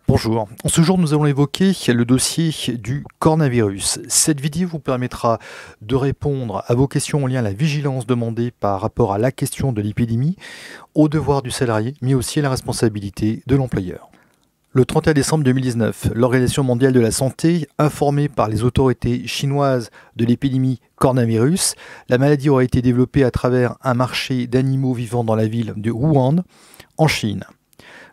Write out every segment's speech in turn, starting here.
Bonjour. En ce jour, nous allons évoquer le dossier du coronavirus. Cette vidéo vous permettra de répondre à vos questions en lien à la vigilance demandée par rapport à la question de l'épidémie, aux devoirs du salarié, mais aussi à la responsabilité de l'employeur. Le 31 décembre 2019, l'Organisation mondiale de la santé, informée par les autorités chinoises de l'épidémie coronavirus, la maladie aurait été développée à travers un marché d'animaux vivant dans la ville de Wuhan, en Chine.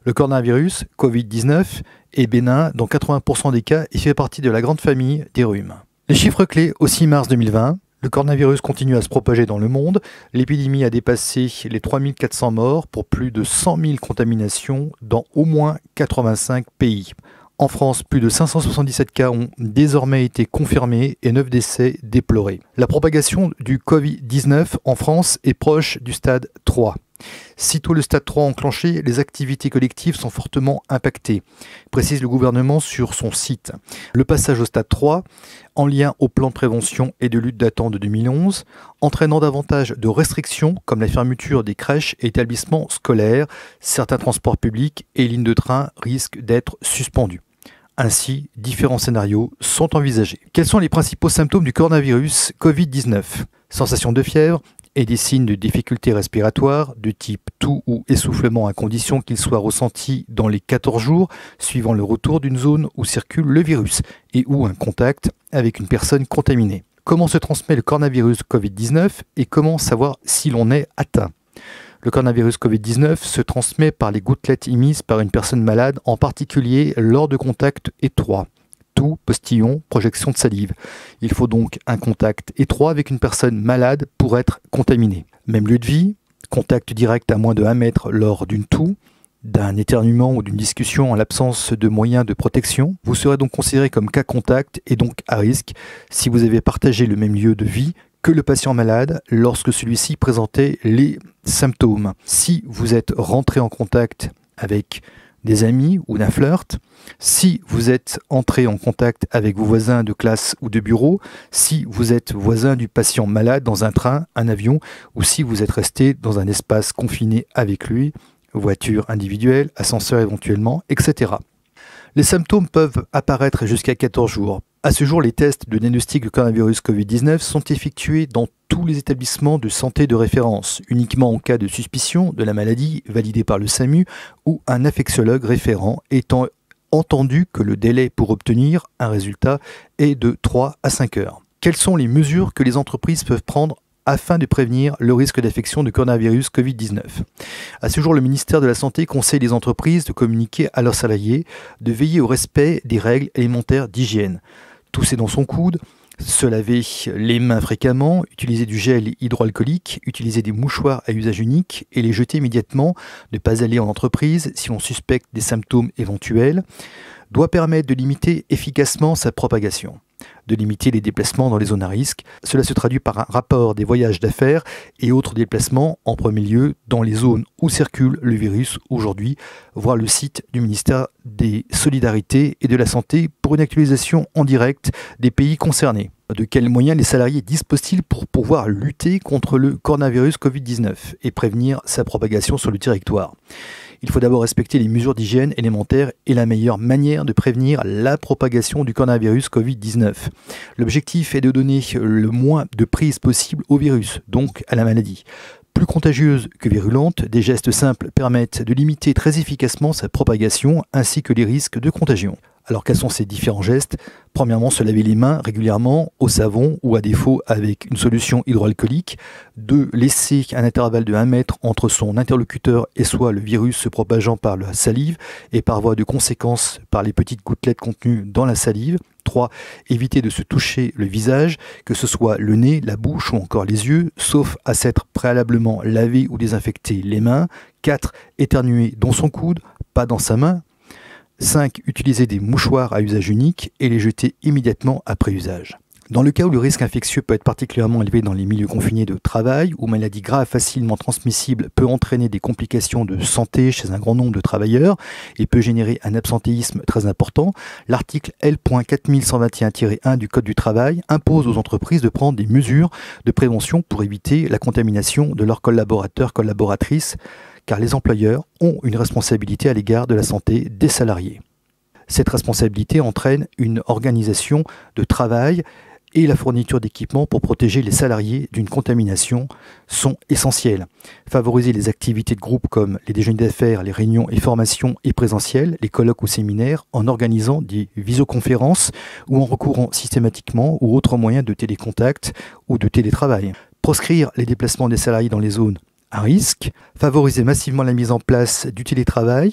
Le coronavirus, Covid-19, est bénin dans 80% des cas et fait partie de la grande famille des rhumes. Les chiffres clés au 6 mars 2020, le coronavirus continue à se propager dans le monde. L'épidémie a dépassé les 3400 morts pour plus de 100 000 contaminations dans au moins 85 pays. En France, plus de 577 cas ont désormais été confirmés et 9 décès déplorés. La propagation du Covid-19 en France est proche du stade 3. Sitôt le stade 3 enclenché, les activités collectives sont fortement impactées, précise le gouvernement sur son site. Le passage au stade 3, en lien au plan de prévention et de lutte datant de 2011, entraînant davantage de restrictions comme la fermeture des crèches et établissements scolaires, certains transports publics et lignes de train risquent d'être suspendus. Ainsi, différents scénarios sont envisagés. Quels sont les principaux symptômes du coronavirus Covid-19 ? Sensation de fièvre et des signes de difficultés respiratoires de type toux ou essoufflement à condition qu'ils soient ressentis dans les 14 jours suivant le retour d'une zone où circule le virus et ou un contact avec une personne contaminée. Comment se transmet le coronavirus Covid-19 et comment savoir si l'on est atteint ? Le coronavirus Covid-19 se transmet par les gouttelettes émises par une personne malade, en particulier lors de contacts étroits. Toux, postillon, projection de salive. Il faut donc un contact étroit avec une personne malade pour être contaminé. Même lieu de vie, contact direct à moins de 1 mètre lors d'une toux, d'un éternuement ou d'une discussion en l'absence de moyens de protection. Vous serez donc considéré comme cas contact et donc à risque si vous avez partagé le même lieu de vie que le patient malade lorsque celui-ci présentait les symptômes. Si vous êtes rentré en contact avec des amis ou d'un flirt, si vous êtes entré en contact avec vos voisins de classe ou de bureau, si vous êtes voisin du patient malade dans un train, un avion, ou si vous êtes resté dans un espace confiné avec lui, voiture individuelle, ascenseur éventuellement, etc. Les symptômes peuvent apparaître jusqu'à 14 jours. À ce jour, les tests de diagnostic du coronavirus Covid-19 sont effectués dans tous les établissements de santé de référence, uniquement en cas de suspicion de la maladie validée par le SAMU ou un infectiologue référent, étant entendu que le délai pour obtenir un résultat est de 3 à 5 heures. Quelles sont les mesures que les entreprises peuvent prendre afin de prévenir le risque d'infection de coronavirus Covid-19. À ce jour, le ministère de la Santé conseille les entreprises de communiquer à leurs salariés, de veiller au respect des règles élémentaires d'hygiène. Tousser dans son coude, se laver les mains fréquemment, utiliser du gel hydroalcoolique, utiliser des mouchoirs à usage unique et les jeter immédiatement, ne pas aller en entreprise si l'on suspecte des symptômes éventuels, doit permettre de limiter efficacement sa propagation, de limiter les déplacements dans les zones à risque. Cela se traduit par un rapport des voyages d'affaires et autres déplacements, en premier lieu dans les zones où circule le virus aujourd'hui, voir le site du ministère des Solidarités et de la Santé pour une actualisation en direct des pays concernés. De quels moyens les salariés disposent-ils pour pouvoir lutter contre le coronavirus Covid-19 et prévenir sa propagation sur le territoire ? Il faut d'abord respecter les mesures d'hygiène élémentaires et la meilleure manière de prévenir la propagation du coronavirus Covid-19. L'objectif est de donner le moins de prise possible au virus, donc à la maladie. Plus contagieuse que virulente, des gestes simples permettent de limiter très efficacement sa propagation ainsi que les risques de contagion. Alors quels sont ces différents gestes ? Premièrement, se laver les mains régulièrement au savon ou à défaut avec une solution hydroalcoolique. 2. Laisser un intervalle de 1 mètre entre son interlocuteur et soi, le virus se propageant par la salive et par voie de conséquence par les petites gouttelettes contenues dans la salive. 3. Éviter de se toucher le visage, que ce soit le nez, la bouche ou encore les yeux, sauf à s'être préalablement lavé ou désinfecté les mains. 4. Éternuer dans son coude, pas dans sa main. 5. Utiliser des mouchoirs à usage unique et les jeter immédiatement après usage. Dans le cas où le risque infectieux peut être particulièrement élevé dans les milieux confinés de travail, où maladie grave facilement transmissible peut entraîner des complications de santé chez un grand nombre de travailleurs et peut générer un absentéisme très important, l'article L.4121-1 du Code du travail impose aux entreprises de prendre des mesures de prévention pour éviter la contamination de leurs collaborateurs, collaboratrices, car les employeurs ont une responsabilité à l'égard de la santé des salariés. Cette responsabilité entraîne une organisation de travail et la fourniture d'équipements pour protéger les salariés d'une contamination sont essentiels. Favoriser les activités de groupe comme les déjeuners d'affaires, les réunions et formations et présentielles, les colloques ou séminaires, en organisant des visioconférences ou en recourant systématiquement aux autres moyens de télécontact ou de télétravail. Proscrire les déplacements des salariés dans les zones à risque, favoriser massivement la mise en place du télétravail,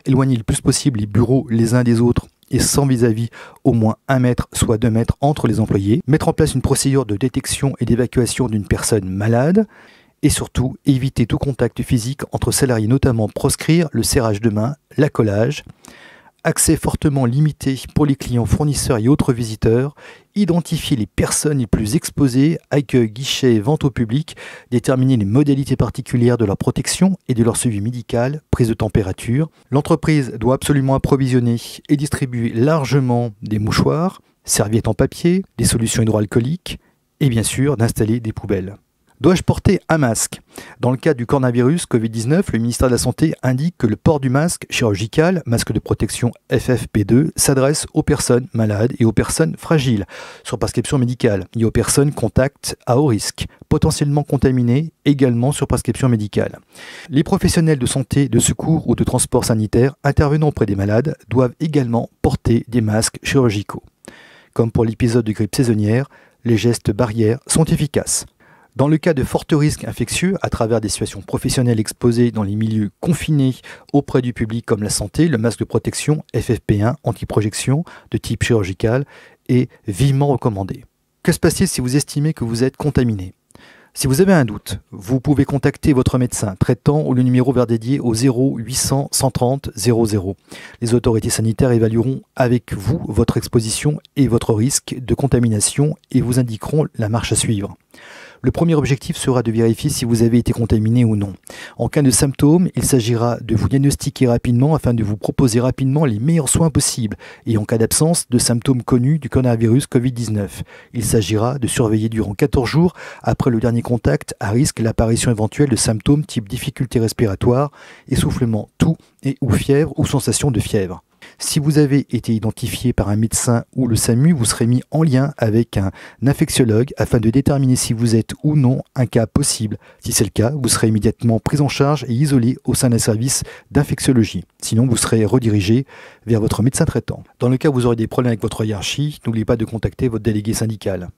éloigner le plus possible les bureaux les uns des autres et sans vis-à-vis au moins 1 mètre, soit 2 mètres entre les employés, mettre en place une procédure de détection et d'évacuation d'une personne malade, et surtout éviter tout contact physique entre salariés, notamment proscrire le serrage de main, l'accolage, accès fortement limité pour les clients, fournisseurs et autres visiteurs, identifier les personnes les plus exposées, accueil, guichet, vente au public, déterminer les modalités particulières de leur protection et de leur suivi médical, prise de température. L'entreprise doit absolument approvisionner et distribuer largement des mouchoirs, serviettes en papier, des solutions hydroalcooliques et bien sûr d'installer des poubelles. Dois-je porter un masque? Dans le cas du coronavirus Covid-19, le ministère de la Santé indique que le port du masque chirurgical, masque de protection FFP2, s'adresse aux personnes malades et aux personnes fragiles, sur prescription médicale, et aux personnes contacts à haut risque, potentiellement contaminées, également sur prescription médicale. Les professionnels de santé, de secours ou de transport sanitaire intervenant auprès des malades doivent également porter des masques chirurgicaux. Comme pour l'épisode de grippe saisonnière, les gestes barrières sont efficaces. Dans le cas de forts risques infectieux, à travers des situations professionnelles exposées dans les milieux confinés auprès du public comme la santé, le masque de protection FFP1 anti-projection de type chirurgical est vivement recommandé. Que se passe-t-il si vous estimez que vous êtes contaminé? Si vous avez un doute, vous pouvez contacter votre médecin traitant ou le numéro vert dédié au 0800 130 00. Les autorités sanitaires évalueront avec vous votre exposition et votre risque de contamination et vous indiqueront la marche à suivre. Le premier objectif sera de vérifier si vous avez été contaminé ou non. En cas de symptômes, il s'agira de vous diagnostiquer rapidement afin de vous proposer rapidement les meilleurs soins possibles. Et en cas d'absence de symptômes connus du coronavirus Covid-19, il s'agira de surveiller durant 14 jours après le dernier contact à risque l'apparition éventuelle de symptômes type difficulté respiratoire, essoufflement, toux et ou fièvre ou sensation de fièvre. Si vous avez été identifié par un médecin ou le SAMU, vous serez mis en lien avec un infectiologue afin de déterminer si vous êtes ou non un cas possible. Si c'est le cas, vous serez immédiatement pris en charge et isolé au sein d'un service d'infectiologie. Sinon, vous serez redirigé vers votre médecin traitant. Dans le cas où vous aurez des problèmes avec votre hiérarchie, n'oubliez pas de contacter votre délégué syndical.